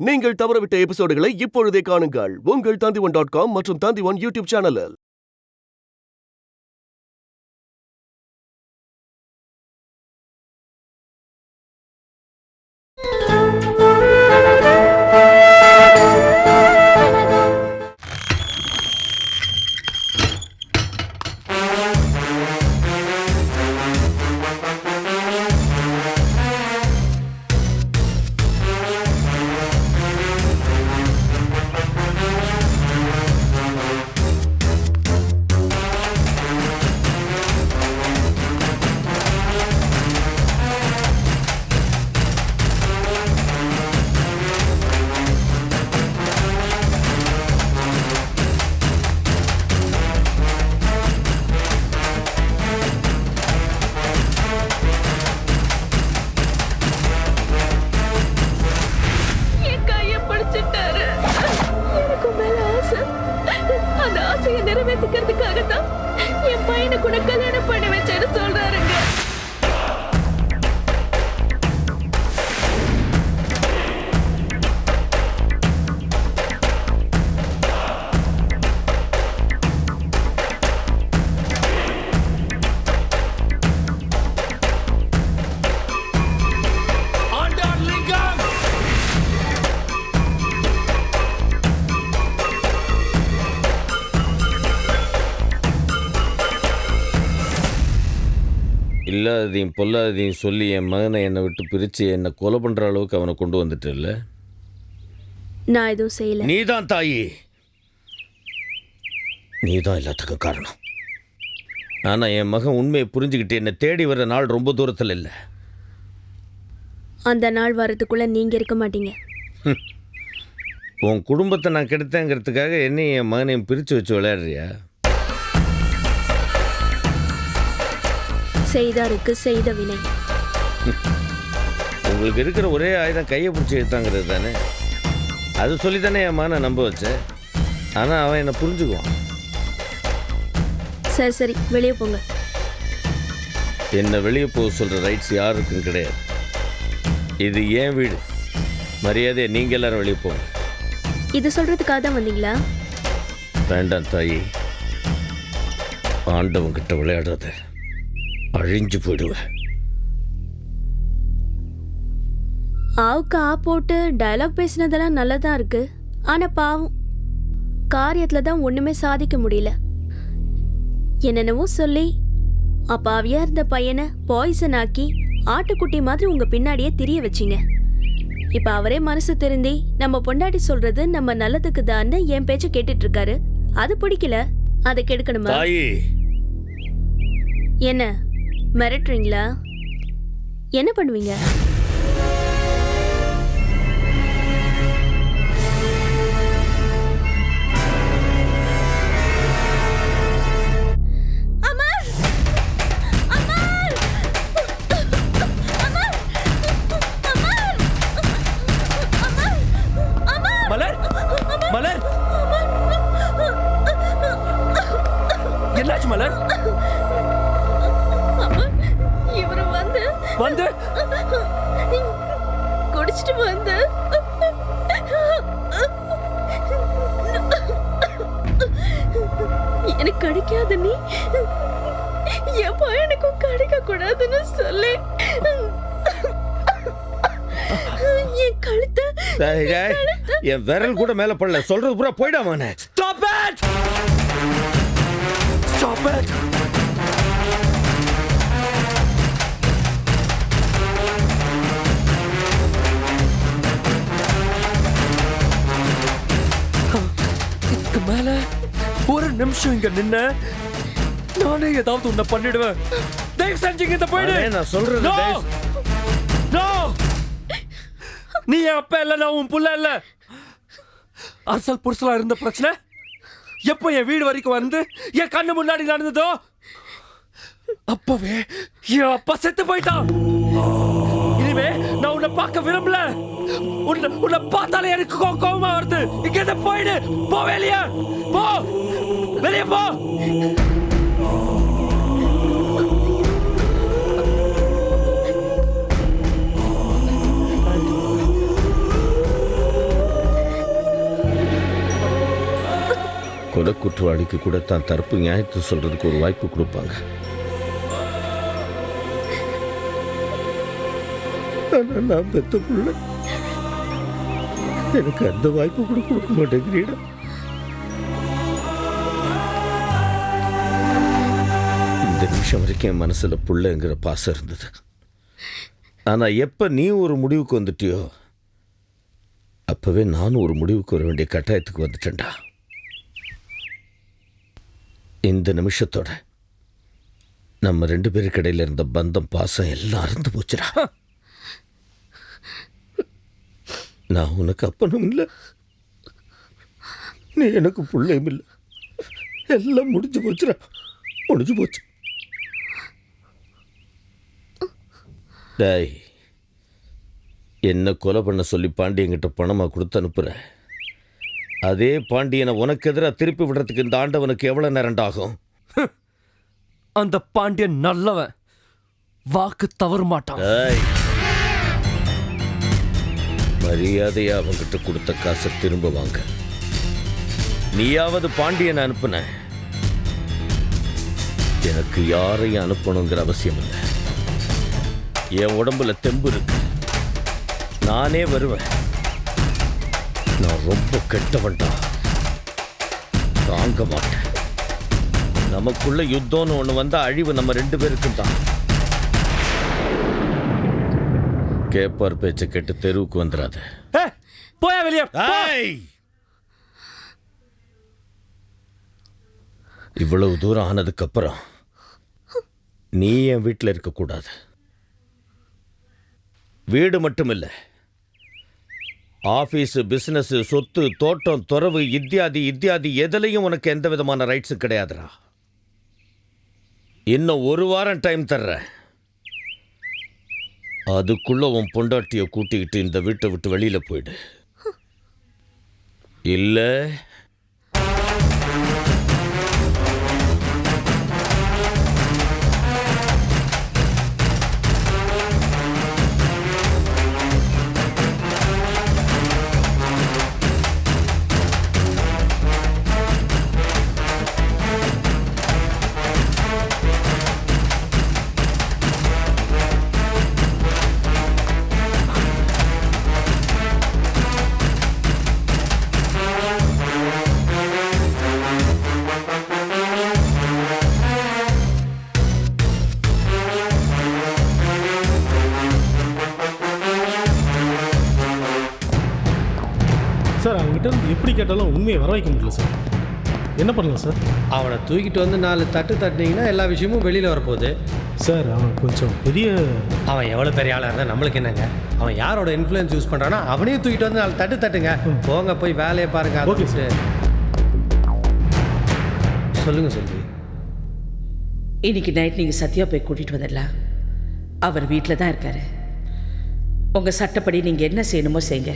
நீங்கள் தவறவிட்ட எபிசோடுகளை இப்பொழுதே காணுங்கள் உங்கள் Tandivan.com மற்றும் Tandivan யூடியூப் சேனலில். நிறைவேற்றிக்கிறதுக்காக தான் என் பையனை கூட கல்யாணம் பண்ணி வச்சேன்னு சொல்றாருங்க. இல்லாததையும் பொல்லாததையும் சொல்லி என் மகனை என்னை விட்டு பிரித்து என்னை கொலை பண்ணுற அளவுக்கு அவனை கொண்டு வந்துட்டு இல்லை. நான் எதுவும் செய்யல. நீ தான் தாயி, நீ தான் எல்லாத்துக்கும் காரணம். ஆனால் என் மகன் உண்மையை புரிஞ்சுக்கிட்டு என்னை தேடி வர நாள் ரொம்ப தூரத்தில் இல்லை. அந்த நாள் வரதுக்குள்ளே நீங்கள் இருக்க மாட்டீங்க. உன் குடும்பத்தை நான் கெடுத்தேங்கிறதுக்காக என்னையும் என் மகனையும் பிரித்து வச்சு விளையாடுறியா? செய்தாருக்கு செய்த வினை. உங்களுக்கு இருக்கிற ஒரே ஆயுதம் கையை பிடிச்சி எடுத்தாங்கிறது தானே. அது சொல்லி தானே என் மகனை நம்ப வச்சேன். ஆனால் அவன் என்னை புரிஞ்சுக்குவான். சரி சரி, வெளியே போங்க. என்னை வெளியே போக சொல்கிற ரைட்ஸ் யாருக்கும் கிடையாது. இது ஏன் வீடு. மரியாதையை நீங்கள் எல்லாரும் வெளியே போங்க. இது சொல்கிறதுக்காக தான் வந்தீங்களா? வேண்டாம் தாயி, ஆண்டவங்கிட்ட விளையாடுறது அழிஞ்சு போயிடுவேன். ஆவுக்கு ஆ போட்டு டயலாக் பேசினதெல்லாம் நல்லதா இருக்கு. ஆனால் பாவம், காரியத்தில் தான் ஒன்றுமே சாதிக்க முடியல. என்னென்னவோ சொல்லி அப்பாவியா இருந்த பையனை பாய்சன் ஆக்கி ஆட்டுக்குட்டி மாதிரி உங்கள் பின்னாடியே திரிய வச்சிங்க. இப்போ அவரே மனசு திருந்தி நம்ம பொண்டாட்டி சொல்றது நம்ம நல்லதுக்கு தான்னு என் பேச்ச கேட்டுட்டு இருக்காரு. அது பிடிக்கல, அதை கெடுக்கணுமா? என்ன மிரட்டுறீங்களா? என்ன பண்ணுவீங்க? மலர், மலர், என்னாச்சு மலர்? இவரு வந்து குடிச்சிட்டு வந்து எனக்கு கிடைக்காத நீ என் பையனுக்கும் கிடைக்க கூடாதுன்னு சொல்லி என் கழுத்தை என் விரல் கூட மேல படல. சொல்றது பூரா போயிடாமானே. Stop it! Stop it! இதுக்கு மேல ஒரு நிமிஷம் இங்க நின்ன நானே ஏதாவது உன்னை பண்ணிடுவேன். தயவு செஞ்சு இங்க போயிடு. நான் சொல்றது நீ என் அப்பா இல்ல, நான் உன் புள்ள இல்ல. அரசல் புருஷலா இருந்த பிரச்சனை எப்ப என் வீடு வரைக்கும் வந்து என் கண்ணு முன்னாடி நடந்ததோ அப்பவே என் அப்பா செத்து போயிட்டான். இனிமே நான் உன்னை பார்க்க விரும்பல. உன்னை பார்த்தாலே எனக்கு கோவமா வருது. இங்க போயிடு. போ வெளியே, போ வெளியே, போ. கொலை குற்றவாளிக்கு கூட தான் தரப்பு நியாயத்தை சொல்றதுக்கு ஒரு வாய்ப்பு கொடுப்பாங்க. ஆனா நான் பெத்த புள்ள எனக்கு அந்த வாய்ப்பு கூட கொடுக்க மாட்டேங்கிறீடா. இந்த நிமிஷம் வரைக்கும் என் மனசுல புள்ளங்கிற பாசம் இருந்தது. ஆனா எப்ப நீ ஒரு முடிவுக்கு வந்துட்டியோ அப்பவே நானும் ஒரு முடிவுக்கு வர வேண்டிய கட்டாயத்துக்கு வந்துட்டேன்டா. இந்த நிமிஷத்தோட நம்ம 2 பேருக்கு இடையில இருந்த பந்தம் பாசம் எல்லாம் அறுந்து போச்சுடா. நான் உனக்கு அப்பனும் இல்லை, நீ எனக்கு பிள்ளையும் இல்லை. எல்லாம் முடிஞ்சு போச்சுடா, முடிஞ்சு போச்சு. டேய், என்ன கொலை பண்ண சொல்லி பாண்டியன்கிட்ட பணமாக கொடுத்து அனுப்புற. அதே பாண்டியனை உனக்கு எதிராக திருப்பி விடுறதுக்கு இந்த ஆண்டவனுக்கு எவ்வளோ நேரண்டாகும்? அந்த பாண்டியன் நல்லவன், வாக்கு தவற மாட்டான். மரியாதையா அவங்கிட்ட கொடுத்த காசை திரும்ப வாங்க. நீயாவது பாண்டியனை அனுப்புன, எனக்கு யாரையும் அனுப்பணுங்கிற அவசியம் இல்லை. என் உடம்புல தெம்பு இருக்கு, நானே வருவேன். நான் ரொம்ப கெட்டவன்டா, தாங்க மாட்டேன். நமக்குள்ள யுத்தம்னு ஒன்று வந்தா அழிவு நம்ம 2 பேருக்கும் தான். கேப்பார் பேச்சை கேட்டு தெருவுக்கு வந்துடாத. போயா வெளியே. இவ்வளவு தூரம் ஆனதுக்கு அப்புறம் நீ என் வீட்டில் இருக்கக்கூடாது. வீடு மட்டும் இல்லை, ஆஃபீஸு, பிஸ்னஸ், சொத்து, தோட்டம், துறவு இத்தியாதி எதுலையும் உனக்கு எந்த விதமான ரைட்ஸும் கிடையாதுடா. இன்னும் 1 வாரம் டைம் தர்றேன். அதுக்குள்ள உன் பொண்டாட்டியை கூட்டிக்கிட்டு இந்த வீட்டை விட்டு வெளியில போயிடு. இல்ல சார், அவங்ககிட்ட எப்படி கேட்டாலும் உண்மையை வர வைக்க முடியல சார். என்ன பண்ணலாம் சார்? அவனை தூக்கிட்டு வந்து 4 தட்டு தட்டினீங்கன்னா எல்லா விஷயமும் வெளியில் வரப்போகுது. சார், அவன் கொஞ்சம் பெரிய... அவன் எவ்வளோ பெரிய ஆளாக இருந்தால் நம்மளுக்கு என்னங்க? அவன் யாரோட இன்ஃப்ளூயன்ஸ் யூஸ் பண்ணுறான்னா அவனையும் தூக்கிட்டு வந்து 4 தட்டு தட்டுங்க. போங்க, போய் வேலையை பாருங்க. Okay sir. சொல்லுங்கள் செல்வி. இன்னைக்கு நைட் நீங்கள் சத்யா போய் கூட்டிகிட்டு வந்துடலாம். அவர் வீட்டில் தான் இருக்கார். உங்கள் சட்டப்படி நீங்கள் என்ன செய்யணுமோ செய்யுங்க.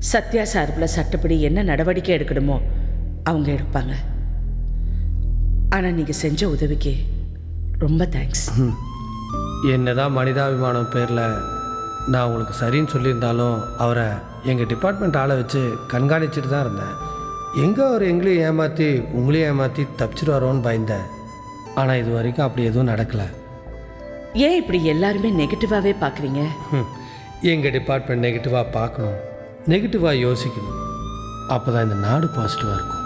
சத்யா சார்பில் சட்டப்படி என்ன நடவடிக்கை எடுக்கணுமோ அவங்க எடுப்பாங்க. ஆனால் நீங்கள் செஞ்ச உதவிக்கு ரொம்ப தேங்க்ஸ். என்னதான் மனிதாபிமானம் பேரில் நான் உங்களுக்கு சரின்னு சொல்லியிருந்தாலும் அவரை எங்கள் டிபார்ட்மெண்ட் ஆளை வச்சு கண்காணிச்சுட்டு தான் இருந்தேன். எங்கே அவர் எங்களையும் ஏமாற்றி உங்களையும் ஏமாற்றி தப்பிச்சிடுவாரோன்னு பயந்தேன். ஆனால் இது வரைக்கும் அப்படி எதுவும் நடக்கலை. ஏன் இப்படி எல்லாருமே நெகட்டிவாகவே பார்க்குறீங்க? எங்கள் டிபார்ட்மெண்ட் நெகட்டிவாக பார்க்கணும், நெகட்டிவாக யோசிக்கணும். அப்போ தான் இந்த நாடு பாசிட்டிவாக இருக்கும்.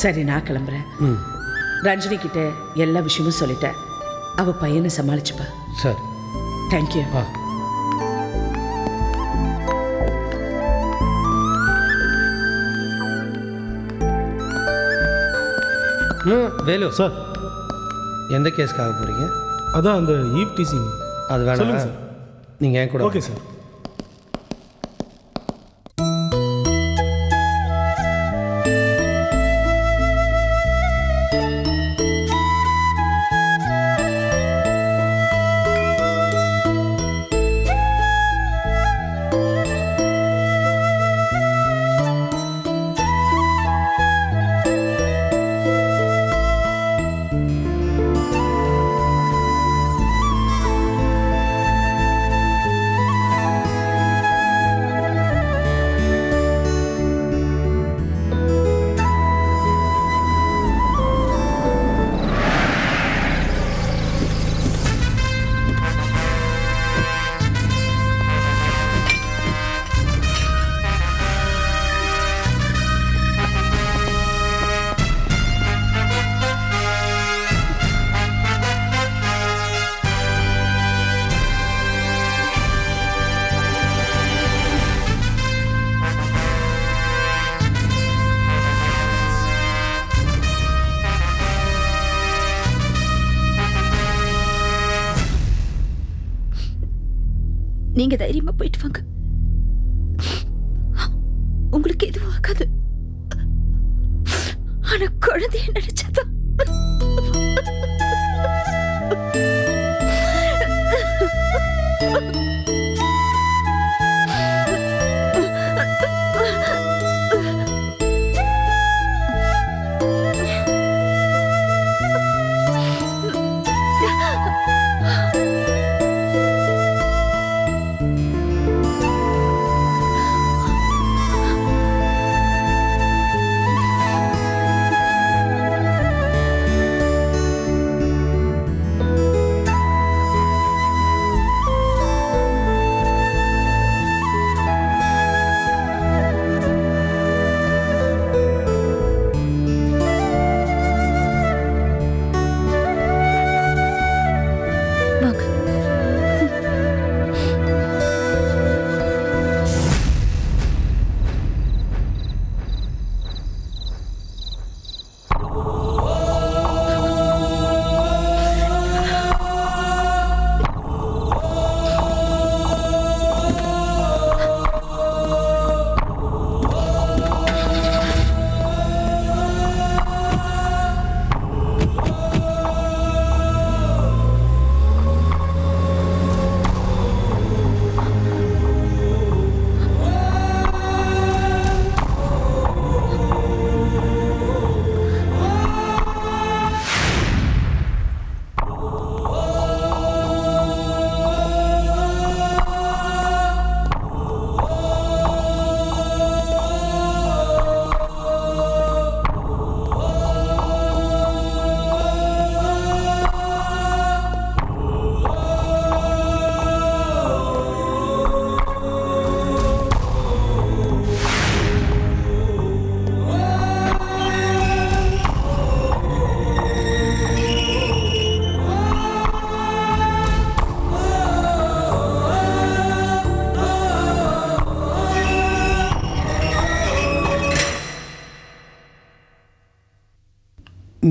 சரி, நான் கிளம்புறேன். ரஞ்சினி கிட்ட எல்லா விஷயமும் சொல்லிட்டேன். அவள் பையனை சமாளிச்சுப்பா. சரி, தேங்க்யூ. வேலு சார், எந்த கேஸ்க்காக போகிறீங்க? அதான் அந்த ஈவ்டீசிங். அது வேணாம் சொல்லுங்கள் சார். நீங்கள் ஏன் கூட. Okay sir. நீங்க தைரியமா போயிட்டு வாங்க. உங்களுக்கு எதுவும் ஆகாது. ஆனா குழந்தைய நினைச்சதான்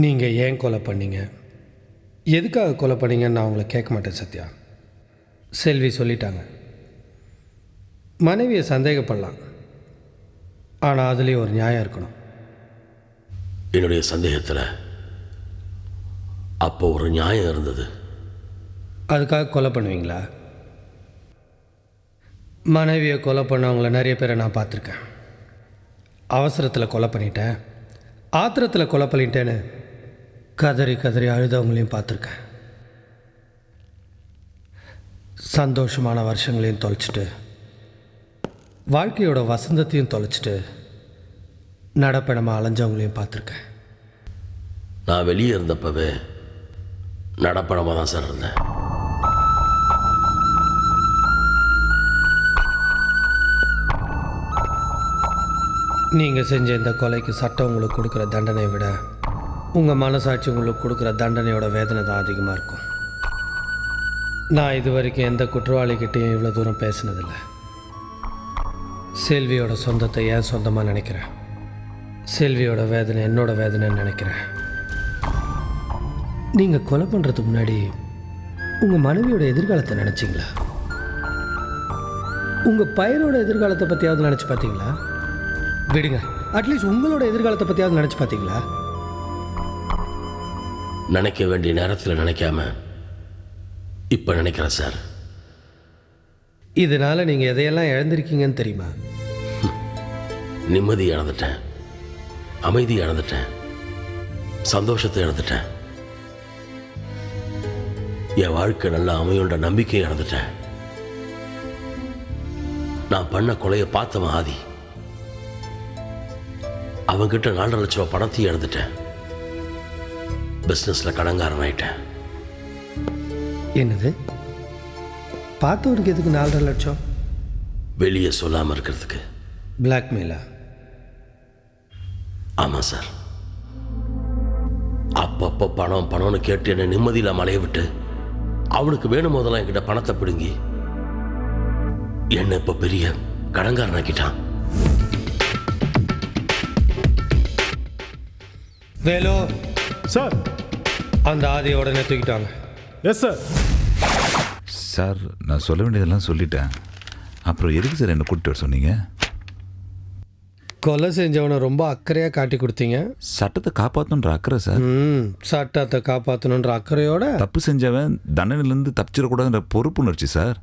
நீங்கள் ஏன் கொலை பண்ணீங்க, எதுக்காக கொலை பண்ணீங்கன்னு நான் உங்களை கேட்க மாட்டேன் சத்யா. செல்வி சொல்லிட்டாங்க. மனைவியை சந்தேகப்படலாம், ஆனால் அதுலேயும் ஒரு நியாயம் இருக்கணும். என்னுடைய சந்தேகத்தில் அப்போ ஒரு நியாயம் இருந்தது. அதுக்காக கொலை பண்ணுவீங்களா? மனைவியை கொலை பண்ணவங்கள நிறைய பேரை நான் பார்த்துருக்கேன். அவசரத்தில் கொலை பண்ணிட்டேன், ஆத்திரத்தில் கொலை பண்ணிட்டேன்னு கதறி கதறி அழுதவங்களையும் பார்த்துருக்கேன். சந்தோஷமான வருஷங்களையும் தொலைச்சிட்டு, வாழ்க்கையோட வசந்தத்தையும் தொலைச்சிட்டு நடப்பணமாக அலைஞ்சவங்களையும் பார்த்துருக்கேன். நான் வெளியே இருந்தப்பவே நடப்பணமாக தான் சார் இருந்தேன். நீங்கள் செஞ்ச இந்த கொலைக்கு சட்டம் உங்களுக்கு கொடுக்குற தண்டனையை விட உங்கள் மனசாட்சி உங்களுக்கு கொடுக்குற தண்டனையோட வேதனை தான் அதிகமாக இருக்கும். நான் இது வரைக்கும் எந்த குற்றவாளிகிட்டையும் இவ்வளோ தூரம் பேசினதில்லை. செல்வியோட சொந்தத்தை ஏன் சொந்தமாக நினைக்கிறேன், செல்வியோட வேதனை என்னோட வேதனைன்னு நினைக்கிறேன். நீங்கள் கொலை பண்ணுறதுக்கு முன்னாடி உங்கள் மனைவியோட எதிர்காலத்தை நினச்சிங்களா? உங்கள் பையனோட எதிர்காலத்தை பற்றியாவது நினச்சி பார்த்தீங்களா? விடுங்க, அட்லீஸ்ட் உங்களோட எதிர்காலத்தை பற்றியாவது நினச்சி பார்த்தீங்களா? நினைக்க வேண்டிய நேரத்தில் நினைக்காம இப்போ நினைக்கிறேன் சார். இதனால் நீங்கள் எதையெல்லாம் இழந்திருக்கீங்கன்னு தெரியுமா? நிம்மதி இழந்துட்டேன், அமைதி இழந்துட்டேன், சந்தோஷத்தை இழந்துட்டேன், என் வாழ்க்கை நல்லா அமையுன்ற நம்பிக்கை இழந்துட்டேன். நான் பண்ண கொலையை பார்த்தவன் ஆதி, அவன்கிட்ட 4.5 லட்சம் ரூபா பணத்தையும் இழந்துட்டேன். பிஸ்னஸில் கடங்காரன் ஆயிட்டேன். என்னது? பார்த்தவனுக்கு எதுக்கு 4.5 லட்சம்? வெளியே சொல்லாமல் இருக்கிறதுக்கு. பிளாக்மெயிலா? ஆமாம் சார். அப்பப்போ பணம் பணம்னு கேட்டு என்னை நிம்மதியில் மலைய விட்டு அவனுக்கு வேணும் போதெல்லாம் என்கிட்ட பணத்தை பிடுங்கி என்னை இப்போ பெரிய கடங்காரனாக்கிட்டான். வேலு சார். அந்த ஆதியை உடனே தூக்கிட்டாங்க. Yes sir. சார் நான் சொல்ல வேண்டியதெல்லாம் சொல்லிட்டேன். அப்புறம் எதுக்கு சார் என்னை கூட்டிட்டு வர சொன்னீங்க? கொலை செஞ்சவனை ரொம்ப அக்கறையாக காட்டி கொடுத்தீங்க. சட்டத்தை காப்பாற்றணுன்ற அக்கறை சார். சட்டத்தை காப்பாற்றணுன்ற அக்கறையோட தப்பு செஞ்சவன் தண்டனையிலேருந்து தப்பிச்சிடக்கூடாதுன்ற பொறுப்புணர்ச்சி சார்.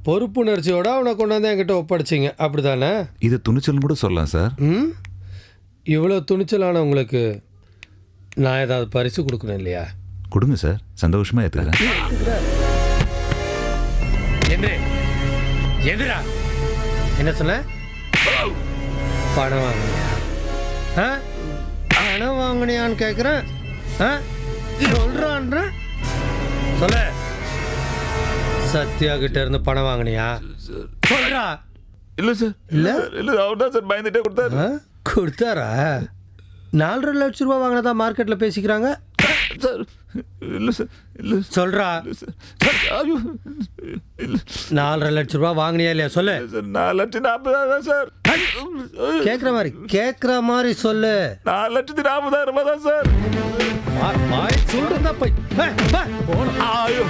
பொறுப்புணர்ச்சியோட அவனை கொண்டாந்து என்கிட்ட ஒப்படைச்சிங்க, அப்படி தானே? இது துணிச்சல்னு கூட சொல்லலாம் சார். இவ்வளோ துணிச்சலான உங்களுக்கு நான் ஏதாவது பரிசு கொடுக்கணும் இல்லையா? கொடுங்க சார், சந்தோஷமாக ஏற்றுக்கிறேன். எதிரா என்ன சொன்ன? பணம் வாங்கினியா? பணம் வாங்கினியான்னு கேட்குறேன். சொல்கிறான்ற சொல்ல. சத்யா கிட்ட இருந்து பணம் வாங்கினியா? சொல்றா. இல்லை சார், இல்லை இல்லை, அவர் தான் சார் பயந்துட்டே கொடுத்தாரு. கொடுத்தாரா? 4.5 லட்ச ரூபா வாங்கினதா மார்க்கெட்டில் பேசிக்கிறாங்க. சார் இல்லை சார், இல்லை சொல்றா. சார். ஐயோ இல்லை 4.5 லட்ச ரூபா வாங்கினியா இல்லையா? சொல்லு. Sir, 4,40,000 sir. கேட்குற மாதிரி சொல்லு. 4,40,000 தான் சார். சொல்றதா போய் ஐயோ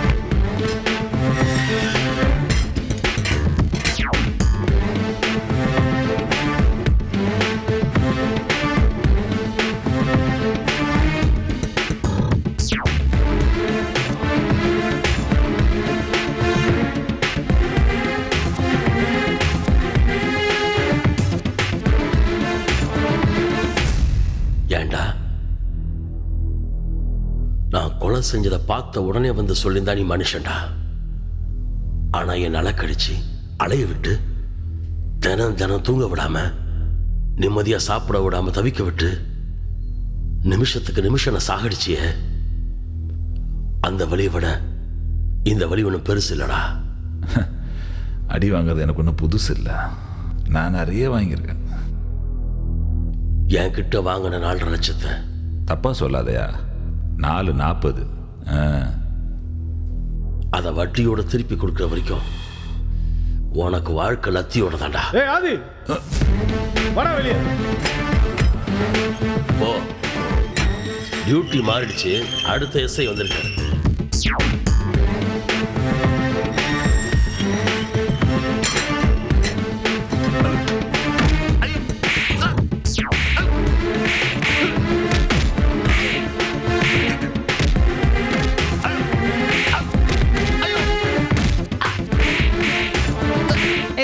ஏண்டா நான் கொலை செஞ்சதை பார்த்த உடனே வந்து சொல்லியிருந்தா நீ மனுஷன்டா. ஆனா என் அலக்கடிச்சு அலைய விட்டு தினம் தூங்க விடாம நிம்மதியா சாப்பிட விடாம தவிக்க விட்டு நிமிஷத்துக்கு நிமிஷம் நான் சாகடிச்சிய அந்த வலியை விட இந்த வலி ஒன்றும் பெருசு இல்லடா. அடி வாங்குறது எனக்கு ஒன்றும் புதுசு இல்லை. நான் நிறைய வாங்கியிருக்கேன். என் கிட்ட வாங்கின 4.5 லட்சத்தை தப்பா சொல்லாதயா. 4,40. அதை வட்டியோட திருப்பி கொடுக்குற வரைக்கும் உனக்கு வாழ்க்கை லத்தியோட தாண்டா. ஆதி வாடா வெளியே. போ, டியூட்டி மாறிடுச்சு. அடுத்த எஸ்ஐ வந்திருக்காரு.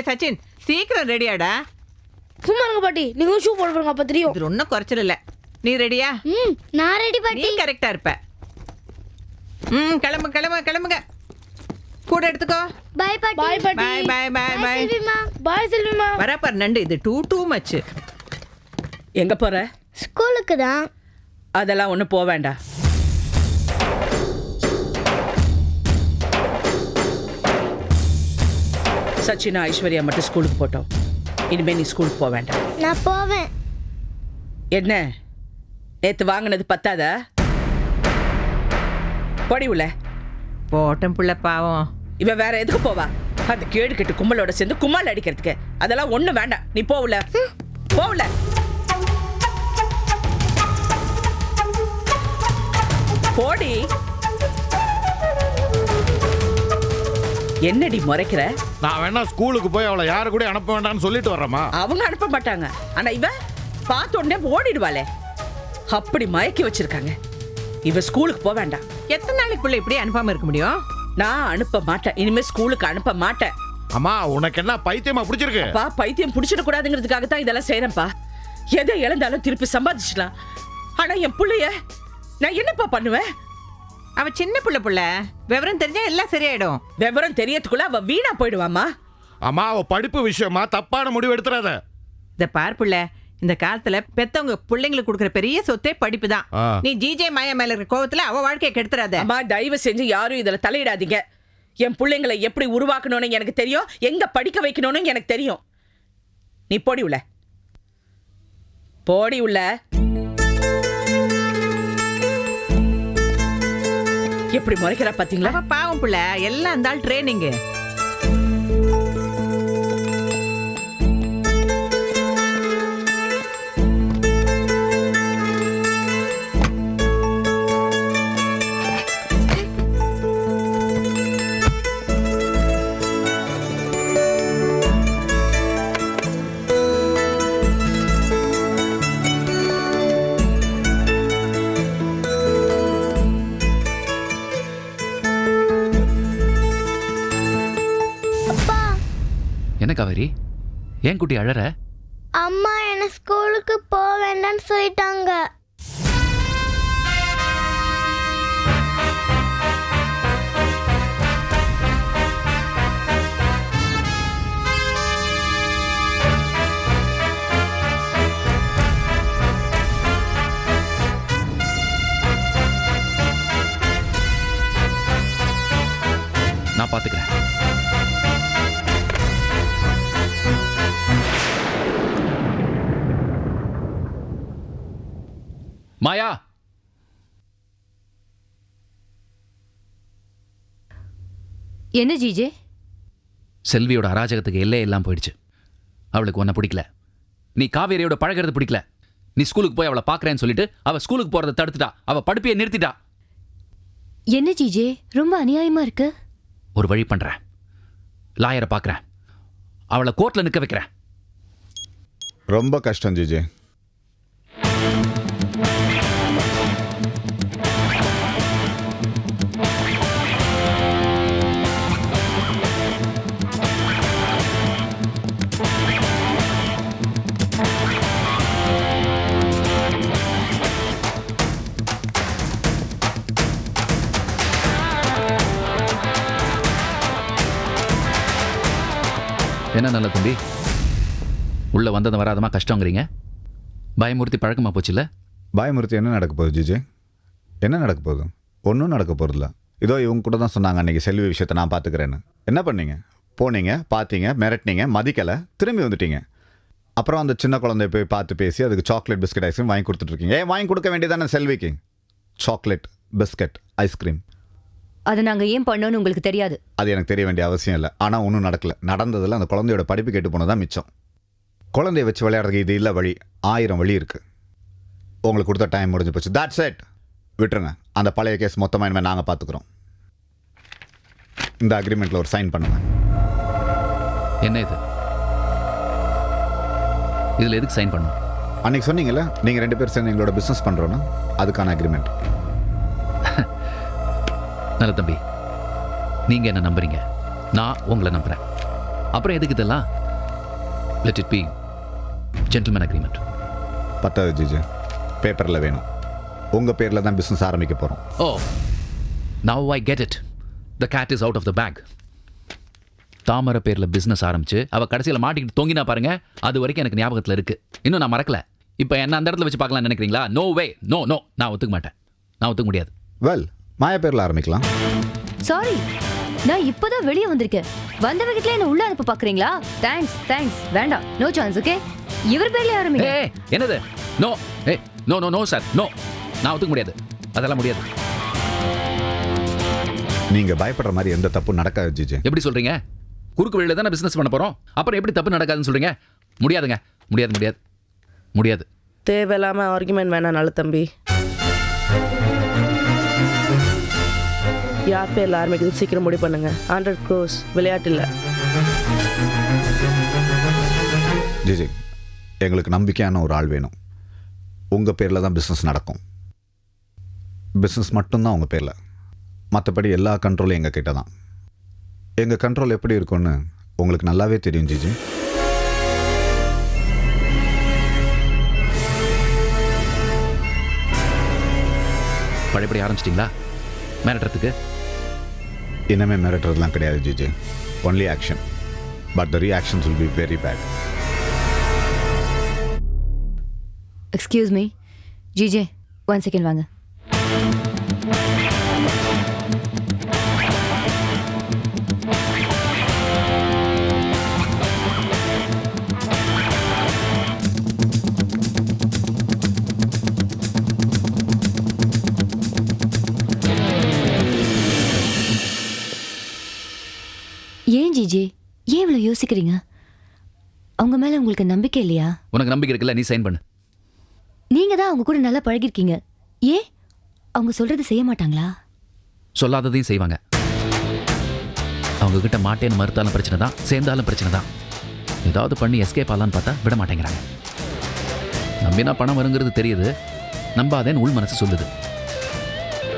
சச்சின் சீக்கிரம் ரெடியாடா. சும்மா இருங்க பாட்டி, நீங்க ஷூ போட போறீங்க, அப்ப தெரியும். இது ஒன்றும் குறைச்சல் இல்லை. நீ ரெடியா? நான் ரெடி பாட்டி. நீ கரெக்டா இருப்ப. கிளம்புங்க. கூட எடுத்துக்கோ. பை பாட்டி. பை பாட்டி. பை. செல்விமா. பை செல்விமா. வரப்பார் நண்டு, இது டூ மச். எங்கே போகிற? ஸ்கூலுக்கு தான். அதெல்லாம் ஒன்றும் போக வேண்டாம். சச்சினா ஐஸ்வர்யா மட்டும் ஸ்கூலுக்கு போட்டோம். இனிமேல் நீ ஸ்கூலுக்கு போக வேண்டாம். நான் போவேன். என்ன நேற்று வாங்கினது பத்தாதா? பொடி உள்ள போட்டம் புள்ள பாவம். இவன் வேற எதுக்கு போவா? அந்த கேடு கெட்டு கும்பலோட சேர்ந்து கும்மால் அடிக்கிறதுக்கு. அதெல்லாம் ஒன்றும் வேண்டாம். நீ போகல. போடி. என்னடி முறைக்கிற? நான் வேணா ஸ்கூலுக்கு போய் அவளை யாரு கூட அனுப்ப வேண்டாம்னு சொல்லிட்டு வர்றேம்மா. அவங்க அனுப்ப மாட்டாங்க. ஆனா இவ பார்த்த உடனே ஓடிடுவாளே, அப்படி மயக்கி வச்சிருக்காங்க. இவ ஸ்கூலுக்கு போக வேண்டாம். எத்தனை நாளைக்கு பிள்ளை இப்படி அனுப்பாம இருக்க முடியும்? நான் அனுப்ப மாட்டேன். இனிமே ஸ்கூலுக்கு அனுப்ப மாட்டேன். அம்மா உனக்கு என்ன பைத்தியமா பிடிச்சிருக்கு? பைத்தியம் பிடிச்சிட கூடாதுங்கிறதுக்காக தான் இதெல்லாம் செய்யறேன்ப்பா. எதை இழந்தாலும் திருப்பி சம்பாதிச்சிடலாம். ஆனா என் பிள்ளைய நான் என்னப்பா பண்ணுவேன்? அவ சின்ன புள்ள விவரம் தெரிஞ்சா எல்லாம் சரியாயிடும். விவரம் தெரியறதுக்குள்ள அவ வீணா போயிடுவாமா. அம்மா அவ படிப்பு விஷயமா தப்பான முடிவு எடுத்துறாத. இந்த பார் புள்ள, இந்த காலத்துல பெத்தவங்க பிள்ளைங்களுக்கு கொடுக்குற பெரிய சொத்தே படிப்பு தான். நீ ஜிஜே மாயா மேல இருக்கிற கோவத்துல அவ வாழ்க்கையை கெடுத்துறாத. அம்மா தயவு செஞ்சு யாரும் இதுல தலையிடாதீங்க. என் பிள்ளைங்களை எப்படி உருவாக்கணும்னு எனக்கு தெரியும். எங்க படிக்க வைக்கணும்னு எனக்கு தெரியும். நீ போடி உள்ள. எப்படி முறைக்கிறா பாத்தீங்களா? பாவம் புள்ள, எல்லாம் அந்த ட்ரைனிங். ஏன் குட்டி அழற? அம்மா என்ன ஸ்கூலுக்கு போக வேண்டாம்னு சொல்லிட்டாங்க. நான் பாத்துக்கிறேன். மாயா, என்ன ஜிஜே? செல்வியோட அராஜகத்துக்கு எல்லே எல்லாம் போயிடுச்சு. அவளுக்கு ஒன்ன பிடிக்கல. நீ காவேரியோட பழகிறது பிடிக்கல. நீ ஸ்கூலுக்கு போய் அவளை பார்க்கறேன்னு சொல்லிட்டு அவ ஸ்கூலுக்கு போறதை தடுத்துட்டா. அவ படிப்பையே நிறுத்திட்டா. என்ன ஜிஜே, ரொம்ப அநியாயமா இருக்கு. ஒரு வழி பண்றேன். லாயரை பார்க்கறேன். அவளை கோர்ட்ல நிற்க வைக்கிறேன். ரொம்ப கஷ்டம் ஜிஜே. என்ன நல்ல தம்பி, உள்ள வந்தது வராதமா கஷ்டங்கிறீங்க. பயமுறுத்தி பழக்கமா போச்சுல்ல? பயமுறுத்தி என்ன நடக்க போகுது ஜிஜே? என்ன நடக்க போகுது? ஒன்றும் நடக்க போகிறதில்ல. இதோ இவங்க கூட தான் சொன்னாங்க அன்றைக்கி செல்வி விஷயத்தை நான் பார்த்துக்கிறேன்னு. என்ன பண்ணீங்க? போனீங்க, பார்த்தீங்க, மிரட்டினீங்க, மதிக்கலை, திரும்பி வந்துட்டீங்க. அப்புறம் அந்த சின்ன குழந்தைய போய் பார்த்து பேசி அதுக்கு சாக்லேட் பிஸ்கட் ஐஸ்கிரீம் வாங்கி கொடுத்துட்ருக்கீங்க. ஏன் வாங்கி கொடுக்க வேண்டியதானே செல்விக்கு? சாக்லேட் பிஸ்கட் ஐஸ்கிரீம் அதை நாங்கள் ஏன் பண்ணோன்னு உங்களுக்கு தெரியாது. அது எனக்கு தெரிய வேண்டிய அவசியம் இல்லை. ஆனால் ஒன்றும் நடக்கலை. நடந்ததில் அந்த குழந்தையோட படிப்பு கேட்டு போனதான் மிச்சம். குழந்தைய வச்சு விளையாடுறதுக்கு இது இல்லை வழி. 1000 வழி இருக்குது. உங்களுக்கு கொடுத்த டைம் முடிஞ்சு போச்சு. That's it. விட்டுருங்க. அந்த பழைய கேஸ் மொத்தமாக இனிமேல் நாங்கள் பார்த்துக்குறோம். இந்த அக்ரிமெண்ட்டில் ஒரு சைன் பண்ணுங்க. என்ன இது? இதில் எதுக்கு சைன் பண்ணணும்? அன்றைக்கி சொன்னீங்கல்ல, நீங்கள் 2 பேர் சேர்ந்து எங்களோட பிஸ்னஸ் பண்ணுறோன்னா அதுக்கான அக்ரிமெண்ட். நல்ல தம்பி, நீங்க என்ன நம்புறீங்க, நான் உங்களை நம்புறேன். அப்புறம் எதுக்கு இதெல்லாம்? Let it be gentleman agreement. பத்தாது ஜிஜே, பேப்பரில் வேணும். உங்கள் பேரில் தான் பிஸ்னஸ் ஆரம்பிக்க போகிறோம். Oh, now I get it. The cat is out of the bag. தாமரை பேரில் பிஸ்னஸ் ஆரம்பிச்சு அவள் கடைசியில் மாட்டிக்கிட்டு தொங்கினா பாருங்க, அது வரைக்கும் எனக்கு ஞாபகத்தில் இருக்கு. இன்னும் நான் மறக்கல. இப்போ என்ன அந்த இடத்துல வச்சு பார்க்கலாம்னு நினைக்கிறீங்களா? நோ வே, நோ நோ, நான் ஒத்துக்க மாட்டேன். நான் ஒத்துக்க முடியாது. வெல், மாயா பேரில் ஆரம்பிக்கலாம். சாரி, நான் இப்போதான் வெளியே வந்திருக்கேன். வந்த வீட்டில் என்ன உள்ள அனுப்ப பார்க்குறீங்களா? தேங்க்ஸ் தேங்க்ஸ், வேண்டாம், நோ சான்ஸ். ஓகே, இவர் பேர்ல ஆரம்பிங்க. என்னது? No, no no no sir, no, நான் ஒத்துக்க முடியாது. அதெல்லாம் முடியாது. நீங்கள் பயப்படுற மாதிரி எந்த தப்பும் நடக்காது ஜிஜே. எப்படி சொல்றீங்க? குறுக்கு வழியில தானே பிசினஸ் பண்ண போறோம். அப்புறம் எப்படி தப்பு நடக்காதுன்னு சொல்றீங்க? முடியாதுங்க, முடியாது முடியாது முடியாது. தேவையில்லாம ஆர்குமெண்ட் வேணாம் நல்ல தம்பி. யார் பேரில் ஆரம்பிக்குது சீக்கிரம் முடிவு பண்ணுங்க. 100 crores விளையாட்டு இல்லை. ஜிஜி, எங்களுக்கு நம்பிக்கையான ஒரு ஆள் வேணும். உங்கள் பேரில் தான் பிஸ்னஸ் நடக்கும். பிஸ்னஸ் மட்டும்தான் உங்கள் பேரில். மற்றபடி எல்லா கண்ட்ரோலும் எங்கள் கிட்ட தான். எங்கள் கண்ட்ரோல் எப்படி இருக்குன்னு உங்களுக்கு நல்லாவே தெரியும் ஜிஜி. பழையபடி ஆரம்பிச்சிட்டிங்களா மிரட்டுறதுக்கு? இனிமேல் மிரட்டுறதுலாம் கிடையாது GG. Only action. But the reactions will be very bad. Excuse me GJ, 1 second வாங்க. ஏன் ஜிஜே, ஏன் இவ்வளோ யோசிக்கிறீங்க? அவங்க மேலே உங்களுக்கு நம்பிக்கை இல்லையா? உனக்கு நம்பிக்கை இருக்குல்ல, நீ சைன் பண்ணு. நீங்கள் தான் அவங்க கூட நல்லா பழகிருக்கீங்க. ஏன் அவங்க சொல்கிறது செய்ய மாட்டாங்களா? சொல்லாததையும் செய்வாங்க. அவங்க கிட்ட மாட்டேன்னு மறுத்தாலும் பிரச்சனை தான், சேர்ந்தாலும் பிரச்சனை தான். ஏதாவது பண்ணி எஸ்கேப் ஆகலான்னு பார்த்தா விட மாட்டேங்கிறாங்க. நம்பினா பணம் வருங்கிறது தெரியுது, நம்பாதேன்னு உள் மனசு சொல்லுது.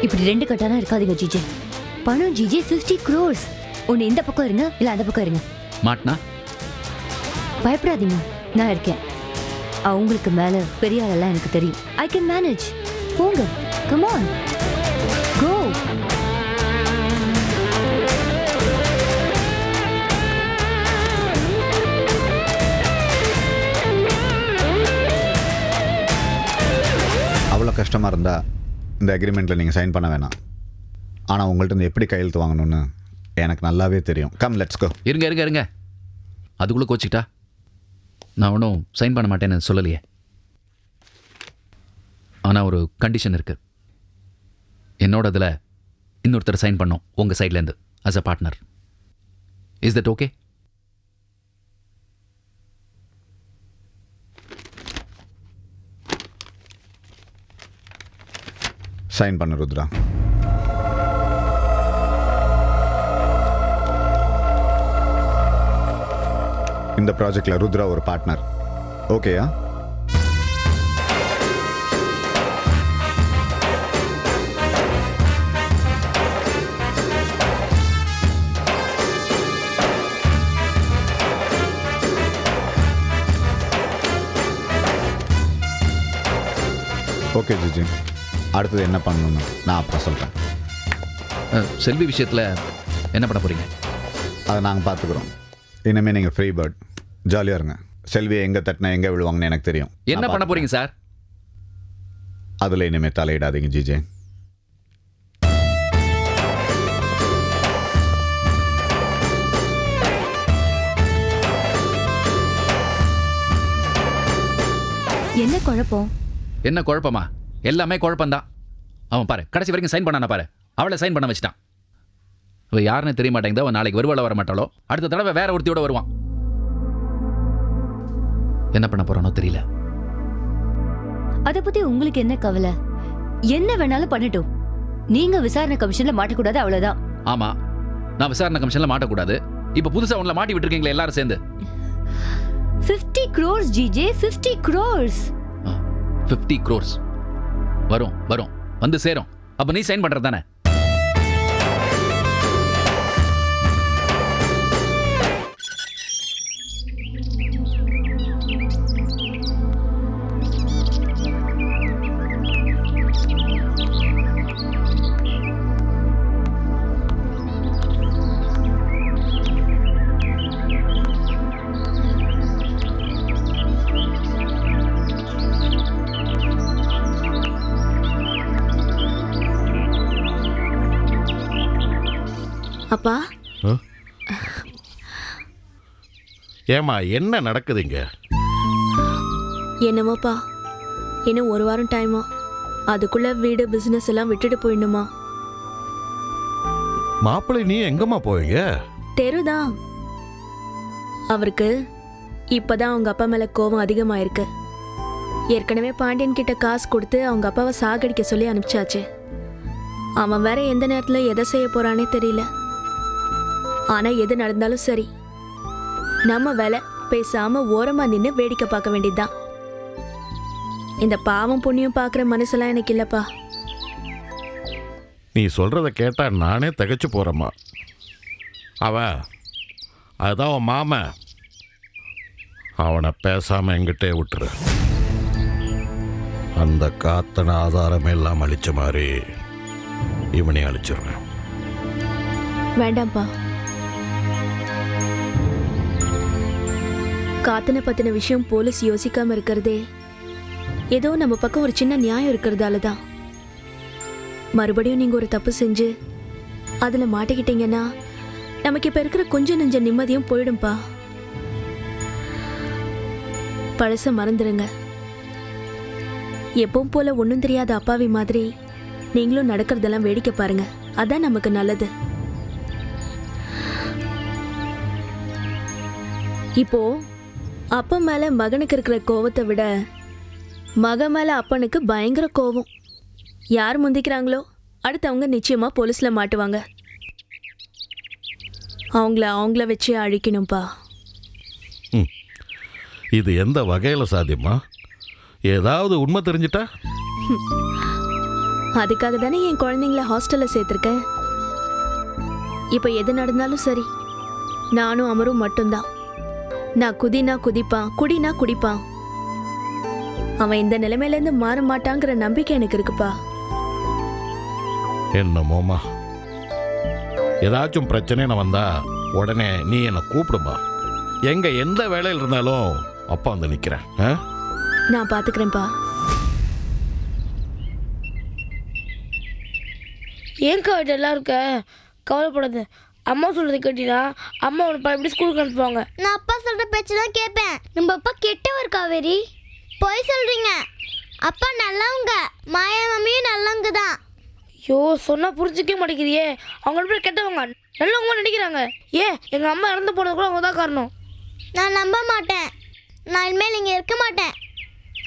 இப்படி 2 கட்டானா இருக்காதீங்க ஜிஜே. பணம் ஜிஜே 50 crores. ஒன்று இந்த பக்கம் இருங்க, இல்லை அந்த பக்கம் இருங்க. மாட்டினா பயப்படாதீங்க, நான் இருக்கேன். அவங்களுக்கு மேல பெரிய ஆளெல்லாம் எனக்கு தெரியும். I can manage. போங்க, கம் ஆன், கோ. அவ்வளோ கஷ்டமாக இருந்தால் இந்த அக்ரிமெண்ட்டில் நீங்கள் சைன் பண்ண வேணாம். ஆனால் உங்கள்கிட்ட இருந்து எப்படி கையெழுத்து வாங்கணும்னு எனக்கு நல்லாவே தெரியும். Come, let's go. இருங்க அதுக்குள்ளே கோச்சிக்கிட்டா? நான் ஒன்றும் சைன் பண்ண மாட்டேன்னு சொல்லலையே. ஆனால் ஒரு கண்டிஷன் இருக்குது. என்னோட இதில் இன்னொருத்தர் சைன் பண்ணோம் உங்கள் சைட்லேருந்து as a partner. Is that okay? Sign பண்ண ருத்ரா. இந்த ப்ராஜெக்டில் ருத்ரா ஒரு பார்ட்னர். ஓகேயா? ஓகே ஜிஜி, அடுத்தது என்ன பண்ணணும்னு நான் அப்புறம் சொல்கிறேன். செல்வி விஷயத்தில் என்ன பண்ண போகிறீங்க? அதை நாங்கள் பார்த்துக்குறோம். இனிமேல் நீங்கள் ஃப்ரீ பேர்ட், ஜாலியாக இருங்க. செல்வியை எங்கே தட்டினா எங்கே விழுவாங்கன்னு எனக்கு தெரியும். என்ன பண்ண போகிறீங்க சார்? அதில் இனிமேல் தலையிடாதீங்க ஜிஜே. என்ன குழப்பம்? என்ன குழப்பமா? எல்லாமே குழப்பம்தான். அவன் பாரு, கடைசி வரைக்கும் சைன் பண்ணான பாரு. அவளை சைன் பண்ண வச்சிட்டான். அவள் யாருன்னு தெரிய மாட்டேங்குது. அவன் நாளைக்கு வருவாள வர மாட்டாளோ, அடுத்த தடவை வேற ஒருத்தியோட வருவான். என்ன பண்ண போறானோ தெரியல. அதை பத்தி உங்களுக்கு என்ன கவலை? என்ன வேணாலும் பண்ணட்டும். நீங்க விசாரணை கமிஷன்ல மாட்டக்கூடாது, அவ்வளவுதான். ஆமா, நான் விசாரணை கமிஷன்ல மாட்டக்கூடாது. இப்ப புதுசா உங்களை மாட்டி விட்டுருக்கீங்களே எல்லாரும் சேர்ந்து. 50 crores ஜிஜே, 50 crores. 50 crores வரும் வந்து சேரும். அப்ப நீ சைன் பண்றது தானே? அப்பா, ஏமா என்ன நடக்குதுங்க? என்னமோப்பா, இன்னும் ஒரு வாரம் டைமா, அதுக்குள்ள வீடு பிசினஸ் எல்லாம் விட்டுட்டு போயிடணுமா? மாப்பிள்ளை நீ எங்கம்மா போவீங்க? தெருதான். அவருக்கு இப்பதான் அவங்க அப்பா மேல கோபம் அதிகமாயிருக்கு. ஏற்கனவே பாண்டியன் கிட்ட காசு கொடுத்து அவங்க அப்பாவை சாகடிக்க சொல்லி அனுப்பிச்சாச்சு. அவன் வேற எந்த நேரத்துல எதை செய்ய போறானே தெரியல. ஆனா எது நடந்தாலும் சரி, நம்ம வேலை பேசாம ஓரமா நின்று வேடிக்கை பார்க்க வேண்டியதுதான். இந்த பாவம் புண்ணியம் பார்க்குற மனசெல்லாம் எனக்கு இல்லப்பா. நீ சொல்றத கேட்டா நானே திகைச்சு போறேம்மா. அதுதான் அவன் மாமன். அவனை பேசாம எங்கிட்டே விட்டுரு. அந்த காத்தன ஆதாரமே எல்லாம் அழிச்ச மாதிரி இவனை அழிச்சிடுறேன். வேண்டாம்ப்பா. காத்தனை பத்தின விஷயம் போலீஸ் யோசிக்காம இருக்கிறதே ஏதோ நம்ம பக்கம் ஒரு சின்ன நியாயம் இருக்கிறதால தான். மறுபடியும் நீங்க ஒரு தப்பு செஞ்சு அதுல மாட்டிக்கிட்டீங்கன்னா நமக்கு இப்ப இருக்கிற கொஞ்சம் நெஞ்ச நிம்மதியும் போயிடும்பா. பழச மறந்துடுங்க. எப்பவும் போல ஒன்றும் தெரியாத அப்பாவி மாதிரி நீங்களும் நடக்கிறதெல்லாம் வேடிக்கை பாருங்க. அதான் நமக்கு நல்லது. இப்போ அப்பா மேல மகனுக்கு இருக்கிற கோவத்தை விட மக மேல அப்பனுக்கு பயங்கர கோவம். யார் முந்திக்கிறாங்களோ அடுத்தவங்க நிச்சயமா போலீஸ்ல மாட்டுவாங்க. அவங்கள வச்சு அழிக்கணும்பா. இது எந்த வகையில் சாத்தியமா? ஏதாவது உண்மை தெரிஞ்சிட்டா? அதுக்காக தானே என் குழந்தைங்கள ஹாஸ்டல்ல சேர்த்திருக்கேன். இப்ப எது நடந்தாலும் சரி, நானும் அமரும் மட்டும்தான். நான் குதினா குதிப்பான், குடினா குடிப்பான். அவன் இந்த நிலைமையில இருந்து மாற மாட்டாங்கிற நம்பிக்கை எனக்கு இருக்குப்பா. என்னமோமா, ஏதாச்சும் பிரச்சனைன்னு வந்தா உடனே நீ என்னை கூப்பிடுமா. எங்க எந்த வேலையில் இருந்தாலும் அப்பா வந்து நிற்கிறேன். நான் பாத்துக்கிறேன்ப்பா. ஏன்க்கா இதெல்லாம் இருக்க? கவலைப்படாது. அம்மா சொல்றது கேட்டீங்கன்னா அம்மா உனக்கு எப்படி ஸ்கூலுக்கு அனுப்புவாங்க. நான் அப்பா சொல்ற பேச்சு தான் கேட்பேன். நம்ம அப்பா கெட்டவர் காவேரி. போய் சொல்றீங்க. அப்பா நல்லவங்க. மாயா மம்மியும் நல்லவங்க தான். ஐயோ, சொன்னா புரிஞ்சிக்கவே மாட்டேங்கிறியே. அவங்க எப்படி கெட்டவங்க நல்லவங்க நினைக்கிறாங்க. ஏன் எங்க அம்மா இறந்து போனது கூட அவங்க தான் காரணம். நான் நம்ப மாட்டேன். நான் இனிமேல் இங்கே இருக்க மாட்டேன்.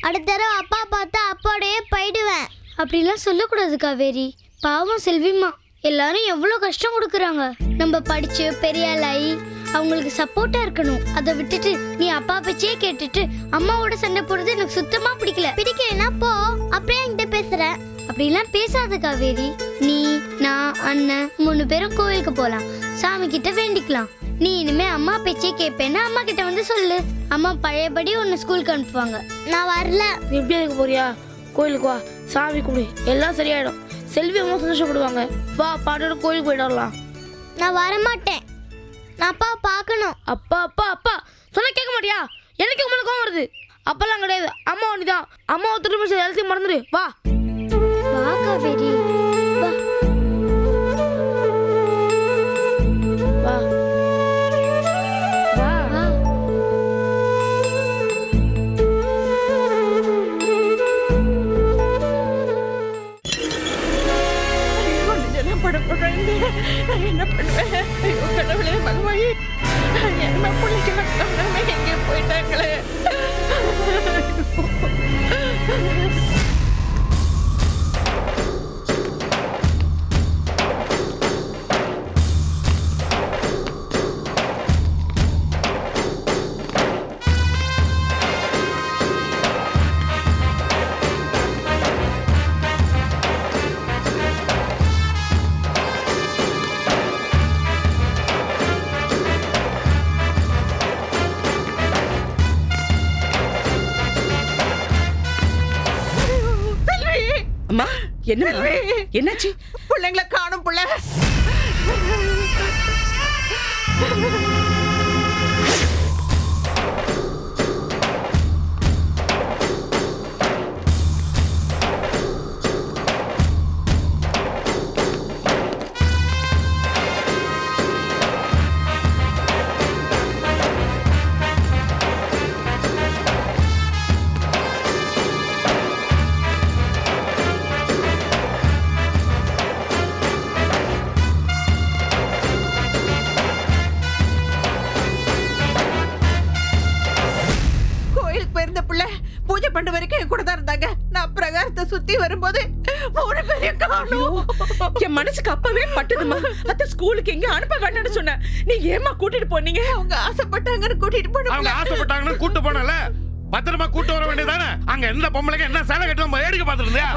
அடுத்த தடவை அப்பா பார்த்தா அப்பாவோடையே போயிடுவேன். அப்படிலாம் சொல்லக்கூடாது காவேரி. பாவம் செல்விம்மா, எல்லாரும் எவ்வளோ கஷ்டம் கொடுக்குறாங்க. நம்ம படிச்சு பெரிய ஆளாகி அவங்களுக்கு சப்போர்ட்டா இருக்கணும். அதை விட்டுட்டு நீ அப்பா பேச்சே கேட்டுட்டு அம்மாவோட சண்டை போடுறது எனக்கு சுத்தமா பிடிக்கலன்னா போ. அப்படியே என்கிட்ட பேசுற. அப்படிலாம் பேசாத காவேரி. நீ, நான், அண்ணன் 3 பேரும் கோவிலுக்கு போலாம். சாமி கிட்ட வேண்டிக்கலாம். நீ இனிமே அம்மா பேச்சே கேட்பேன்னா அம்மா கிட்ட வந்து சொல்லு. அம்மா பழையபடி உன்னை ஸ்கூலுக்கு அனுப்புவாங்க. நான் வரல. நீ எப்படி இருக்க போறியா? கோயிலுக்கு வா, சாமி கும்பிடு, எல்லாம் சரியாயிடும். செல்வி அம்மா சந்தோஷப்படுவாங்க. வா, பாட்டோட கோயிலுக்கு போயிட்டு வரலாம். நான் வரமாட்டேன். நான் அப்பா பார்க்கணும். அப்பா அப்பா அப்பா சொன்னா கேட்க மாட்டியா? எனக்கு மேலே கோவம் வருது. அப்பெல்லாம் கிடையாது, அம்மா ஒண்ணுதான். அம்மாவை திரும்ப எல்லாத்தையும் மறந்துடு. வா வா காவேரி, வா. வா வா. என்ன பண்ணுவேன்? ஐயோ கடவுளே, மகமாயி, என்ன பிள்ளைக்கு வந்தாங்க எங்கே போயிட்டாங்களே. அம்மா, என்ன என்னாச்சு? பிள்ளைங்களை காணும். பிள்ளை பூஜை பண்ண வரைக்கும் என் கூட தான் இருந்தாங்க. நான் பிரகாரத்தை சுத்தி வரும்போது 3 பேரையும் காணோம். என் மனசுக்கு அப்பவே பட்டுதுமா. அத ஸ்கூலுக்கு எங்க அனுப்ப வேண்டாம்னு சொன்னேன். நீ ஏமா கூட்டிட்டு போனீங்க? அவங்க ஆசைப்பட்டாங்கன்னு கூட்டிட்டு போனோம். அவங்க ஆசைப்பட்டாங்கன்னு கூட்டு போனல, பத்திரமா கூட்டு வர வேண்டியதானே. அங்க எந்த பொம்பளைங்க என்ன சேலை கட்டணும் வேடிக்கை பார்த்துட்டு இருந்தியா?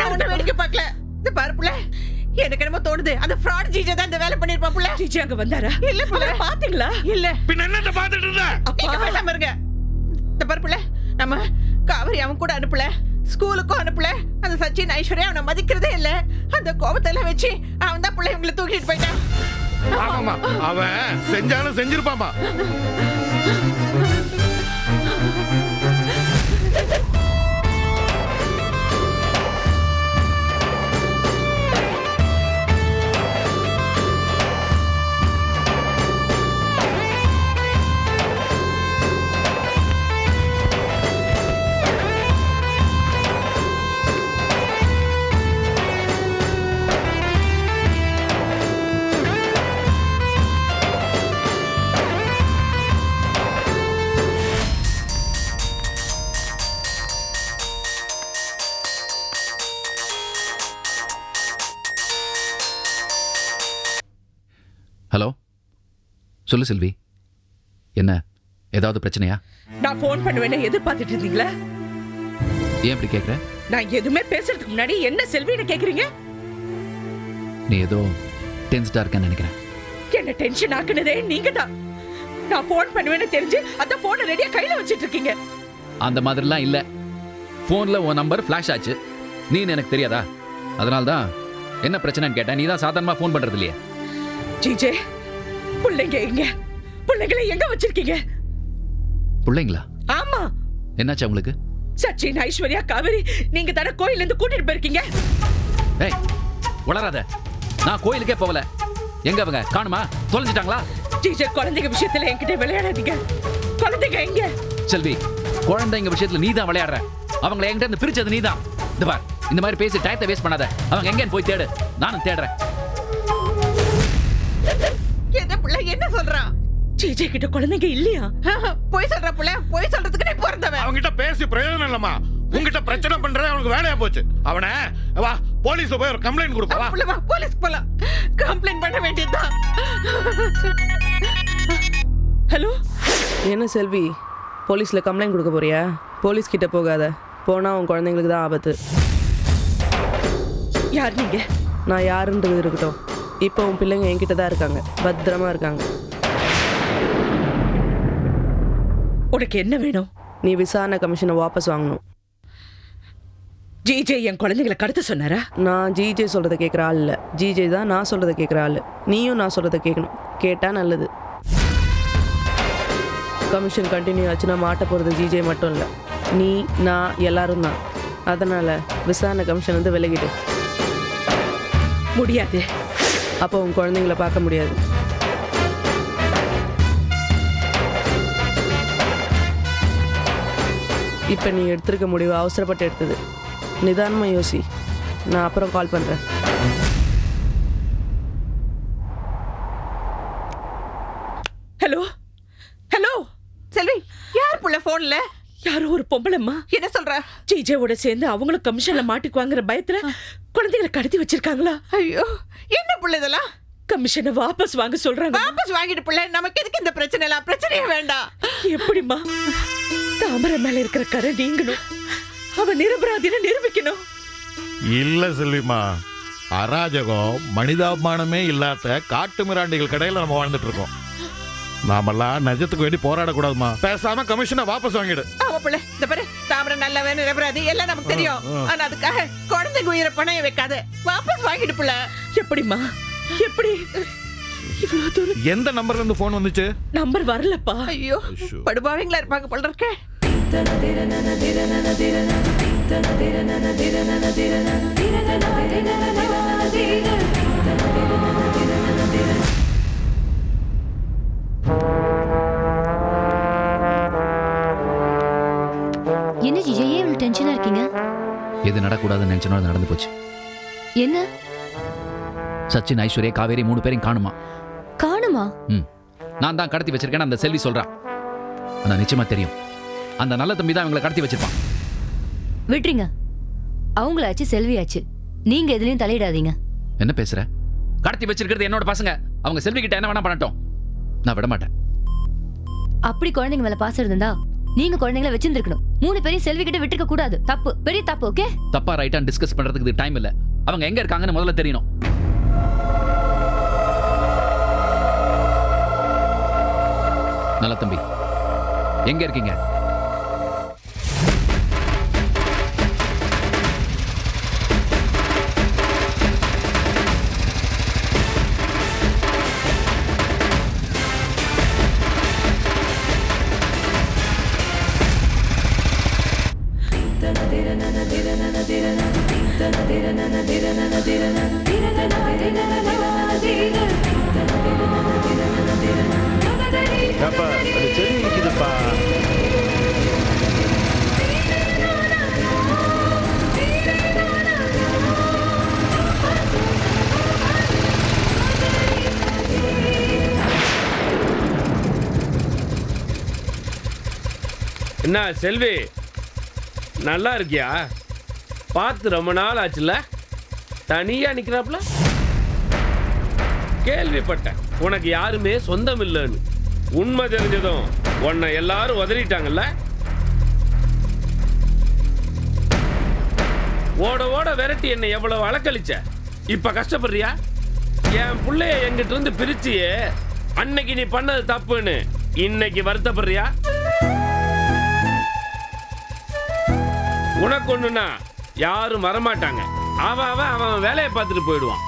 நான் ஒண்ணு வேடிக்கை பார்க்கல. இந்த பாரு புள்ள, எனக்கு என்னமோ தோணுது அந்த ஃப்ராட் ஜிஜே தான் இந்த வேலை பண்ணிருப்பா. புள்ள ஜிஜே அங்க வந்தாரா? இல்ல புள்ள, பாத்தீங்களா? இல்ல. பின்ன என்னத்த பாத்துட்டு இருந்த? அப்பா பேசாம இருங்க. இந்த பாரு புள்ள, நம்ம காவேரி அவன் கூட அனுப்பல, ஸ்கூலுக்கும் அனுப்பல. அந்த சச்சின் ஐஸ்வர்யா அவனை மதிக்கிறதே இல்ல. அந்த கோபத்தெல்லாம் வச்சு அவன் தான் பிள்ளை உங்களை தூக்கிட்டு போயிட்டான். ஆமாமா, அவன் செஞ்சாலும் செஞ்சிருப்பாமா. ஹலோ, சொல்லு செல்வி. என்ன, ஏதாவது பிரச்சனையா? நான் ஃபோன் பண்ணுவேன்னு எதிர்பார்த்துட்டு இருந்தீங்களா? ஏன் இப்படி கேட்குற? நான் எதுவுமே பேசுறதுக்கு முன்னாடி என்ன செல்வின்னு கேக்குறீங்க? நீ ஏதோ டென்ஸ்டா இருக்கன்னு நினைக்கிறேன். என்ன டென்ஷன் ஆக்குனதே நீங்க தான். நான் ஃபோன் பண்ணுவேன்னு தெரிஞ்சு அந்த போனை ரெடியா கையில வச்சிட்டு இருக்கீங்க. அந்த மாதிரிலாம் இல்லை. ஃபோனில் உன் நம்பர் ஃப்ளாஷ் ஆச்சு. நீன்னு எனக்கு தெரியாதா? அதனால தான் என்ன பிரச்சனைன்னு கேட்டேன். நீ தான் சாதாரணமாக ஃபோன் பண்ணுறது இல்லையா? ஜிஜே, பிள்ளைங்க எங்க? பிள்ளைங்களை எங்க வச்சிருக்கீங்க? பிள்ளைங்களா? ஆமா. என்னாச்சு உங்களுக்கு? சச்சின், ஐஸ்வர்யா, காவேரி நீங்க தானே கோயில்ல இருந்து கூட்டிட்டு போயிருக்கீங்க. ஏய், உளறாத. நான் கோயிலுக்கே போகல. எங்க அவங்க? காணுமா? தொலைஞ்சிட்டாங்களா? ஜிஜே, குழந்தைங்க விஷயத்துல என்கிட்ட விளையாடாதீங்க. குழந்தைங்க எங்க? செல்வி, குழந்தைங்க விஷயத்துல நீ தான் விளையாடுற. அவங்களை என்கிட்ட இருந்து பிரிச்சது நீ தான். இந்த பார், இந்த மாதிரி பேசி டயத்தை வேஸ்ட் பண்ணாத. அவங்க எங்கன்னு போய் தேடு. நானும் தேடுறேன். என்ன பிள்ளை என்ன சொல்றான்? ஜிஜே கிட்ட குழந்தைங்க இல்லையா? போய் சொல்ற பிள்ளை, போய் சொல்றதுக்கு நீ பிறந்தவன். அவங்கிட்ட பேசி பிரயோஜனம் இல்லம்மா. உங்ககிட்ட பிரச்சனை பண்றது அவனுக்கு வேலையா போச்சு. அவனை வா போலீஸ்ல போய் ஒரு கம்ப்ளைண்ட் கொடுப்பா. வா போலீஸ்க்கு போலாம். கம்ப்ளைண்ட் பண்ண வேண்டியதுதான். ஹலோ, என்ன செல்வி, போலீஸில் கம்ப்ளைண்ட் கொடுக்க போறியா? போலீஸ் கிட்ட போகாத. போனால் உன் குழந்தைங்களுக்கு தான் ஆபத்து. யார் நீங்க? நான் யாருன்றது இருக்கட்டும். இப்போ உன் பிள்ளைங்க என்கிட்ட தான் இருக்காங்க, பத்திரமா இருக்காங்க. உனக்கு என்ன வேணும்? நீ விசாரணை கமிஷனை வாபஸ் வாங்கணும். ஜிஜே என் குழந்தைங்களை கடத்த சொன்னாரா? நான் ஜிஜே சொல்கிறத கேட்குற ஆள் இல்லை. ஜிஜே தான் நான் சொல்கிறத கேட்குற ஆள். நீயும் நான் சொல்கிறத கேட்கணும். கேட்டால் நல்லது. கமிஷன் கண்டினியூ ஆச்சுன்னா மாட்ட போகிறது ஜிஜே மட்டும் இல்லை, நீ, நான், எல்லாரும் தான். அதனால் விசாரணை கமிஷன் வந்து விலகிடு. முடியாது. அப்போ உன் குழந்தைங்கள பார்க்க முடியாது. இப்போ நீ எடுத்திருக்க முடிவு அவசரப்பட்டு எடுத்தது. நிதானமாக யோசி. நான் அப்புறம் கால் பண்ணுறேன். ஹலோ ஹலோ செல்வி, யார் புள்ள போன்ல? யாரோ ஒரு பொம்பளம்மா. என்ன சொல்ற? ஜிஜேவோட சேர்ந்து அவங்களும் கமிஷன்ல மாட்டிக்குவாங்கிற பயத்துல குழந்தைகளை கடத்தி வச்சிருக்காங்களா? ஐயோ, என்ன புள்ள இதெல்லாம்? கமிஷனை வாபஸ் வாங்க சொல்றாங்க. வாபஸ் வாங்கிட்டு புள்ள, நமக்கு எதுக்கு இந்த பிரச்சனை எல்லாம்? பிரச்சனையே வேண்டாம். எப்படிமா? தாமரை மேல இருக்கிற கரை நீங்கணும். அவன் நிரபராதின்னு நிரூபிக்கணும். இல்ல செல்விமா, அராஜகம் மனிதாபிமானமே இல்லாத காட்டு மிராண்டிகள் கடையில் நம்ம வாழ்ந்துட்டு இருக்கோம். நாமெல்லாம் நிஜத்துக்கு வேண்டி போராடக்கூடாதுமா. பேசாம கமிஷனை வாபஸ் வாங்கிடு. ஆமா புள்ள, இந்த பாரு, தாமரை நல்லவன் நிரபராதி எல்லாம் நமக்கு தெரியும். ஆனா அதுக்காக குழந்தைங்க உயிரை பணைய வைக்காத. வாபஸ் வாங்கிடு புள்ள. எப்படிமா? எப்படி? இவ்வளவு தூரம் எந்த நம்பர்ல இருந்து போன் வந்துச்சு? நம்பர் வரலப்பா. ஐயோ, படுபாவீங்களா இருப்பாங்க போல இருக்கே. என்ன ஜிஜே, ஏன் இவ்வளவு டென்ஷனா இருக்கீங்க? எது நடக்கூடாதுன்னு நினைச்சனோ அது நடந்து போச்சு. என்ன? சச்சின், ஐஸ்வர்யா, காவேரி 3 பேரையும் காணுமா? காணுமா? நான் தான் கடத்தி வச்சிருக்கேன்னு அந்த செல்வி சொல்றான். ஆனா நிச்சயமா தெரியும், அந்த நல்ல தம்பி தான் அவங்களை கடத்தி வச்சிருப்பான். விட்டுறீங்க. அவங்களாச்சு, செல்வியாச்சு. நீங்க எதுலயும் தலையிடாதீங்க. என்ன பேசுற? கடத்தி வச்சிருக்கிறது என்னோட பசங்க. அவங்க செல்வி கிட்ட என்ன வேணா பண்ணட்டும், நான் விட மாட்டேன். அப்படி குழந்தைங்க மேல பாசம் இருந்தா நீங்க குழந்தைங்களை வச்சிருந்துருக்கணும். 3 பேரையும் செல்வி கிட்ட விட்டுக்க கூடாது. தப்பு, பெரிய தப்பு. ஓகே, தப்பா ரைட்டா டிஸ்கஸ் பண்றதுக்கு டைம் இல்ல. அவங்க எங்க இருக்காங்கன்னு முதல்ல தெரியணும். நல்ல தம்பி, எங்க இருக்கீங்க? என்ன செல்வி, நல்லா இருக்கியா? பார்த்து ரொம்ப நாள் ஆச்சுல்ல, தனியா நிக்கிறாப்ல. கேள்விப்பட்டேன் உனக்கு யாருமே சொந்தம் இல்லைன்னு. உண்மை தெரிஞ்சதும் உன்னை எல்லாரும் உதறிட்டாங்கல்ல. ஓட ஓட விரட்டி என்னை எவ்வளவு அலக்கழிச்ச. இப்ப கஷ்டப்படுறியா? என் பிள்ளைய எங்கிட்ட இருந்து பிரிச்சியே, அன்னைக்கு நீ பண்ணது தப்புன்னு இன்னைக்கு வருத்தப்படுறியா? உனக்கு ஒண்ணுனா யாரும் வரமாட்டாங்க. அவன் வேலையை பார்த்துட்டு போயிடுவான்.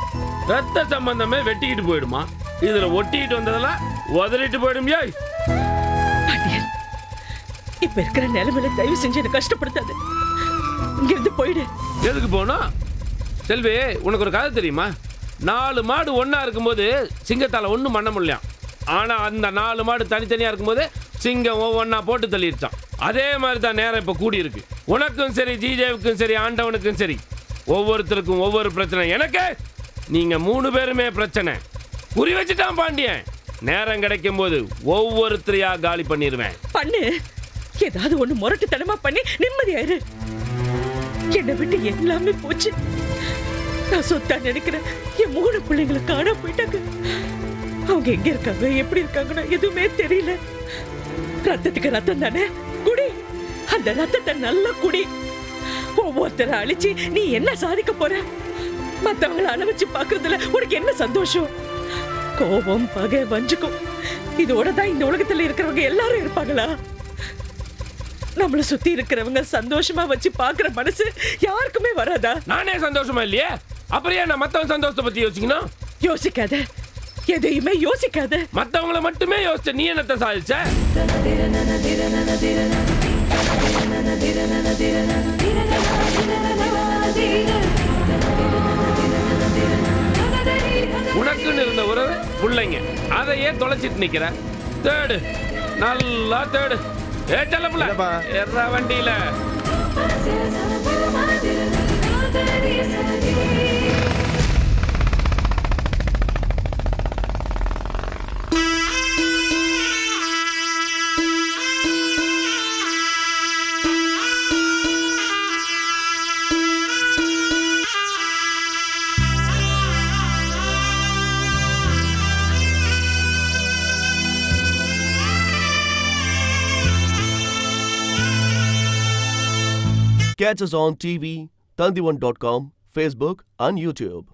ரத்த சம்பந்தமே வெட்டிக்கிட்டு போயிடுமா. இதுல ஒட்டிக்கிட்டு வந்ததெல்லாம் உதறிட்டு போயிடும். ஏய் பாண்டியன், இப்ப இருக்கிற நிலைமையில தயவு செஞ்சு எனக்கு கஷ்டப்படுத்தாது. இங்க இருந்து போயிடு. எதுக்கு போனோம்? செல்வி, உனக்கு ஒரு கதை தெரியுமா? 4 மாடு ஒண்ணா இருக்கும்போது சிங்கத்தால ஒண்ணும் பண்ண முடியலாம். ஆனா அந்த 4 மாடு தனித்தனியா இருக்கும்போது சிங்கம் ஒவ்வொன்னா போட்டு தள்ளிடுச்சான். அதே மாதிரி தான் நேரம் இப்ப கூடி இருக்கு. உனக்கும் சரி, ஜிஜேவுக்கும் சரி, ஆண்டவனுக்கும் சரி, ஒவ்வொருத்தருக்கும் ஒவ்வொரு பிரச்சனை. எனக்கு நீங்க 3 பேருமே பிரச்சனை. குறி வச்சுட்டான் பாண்டியன். நேரம் கிடைக்கும் போது ஒவ்வொருத்தரையா காலி பண்ணிடுவேன். பண்ணு, ஏதாவது ஒண்ணு முரட்டுத்தனமா பண்ணி நிம்மதியாயிரு. என்னை விட்டு எல்லாமே போச்சு. நான் சொத்தா நினைக்கிறேன் என் 3 பிள்ளைங்களை காண போயிட்டாங்க. அவங்க எங்க இருக்காங்க, எப்படி இருக்காங்கன்னு எதுவுமே தெரியல. ரத்தத்துக்கு ரத்தம் தானே, குடி. அந்த ரத்தத்தை நல்லா குடி. ஒவ்வொருத்தரை அழிச்சு நீ என்ன சாதிக்க போற? மத்தவங்களை அனுபவிச்சு பாக்குறதுல உனக்கு என்ன சந்தோஷம்? கோபம், பகை, வஞ்சுக்கும் இதோட தான் இந்த உலகத்துல இருக்கிறவங்க எல்லாரும் இருப்பாங்களா? நம்மள சுத்தி இருக்கிறவங்க சந்தோஷமா வச்சு பாக்குற மனசு யாருக்குமே வராதா? நானே சந்தோஷமா இல்லையே, அப்புறம் ஏன் நான் மத்தவங்க சந்தோஷத்தை பத்தி யோசிக்கணும்? யோசிக்காத, எதையுமே யோசிக்காத. மத்தவங்கள மட்டுமே யோசிச்ச நீ என்னத்த சாதிச்ச? உனக்குன்னு இருந்த உறவு பிள்ளைங்க, அதையே தொலைச்சிட்டு நிக்கிற. தேடு, நல்லா தேடு. ஏற்றல எற வண்டியில. Catch us on TV, Tandivan.com, Facebook and YouTube.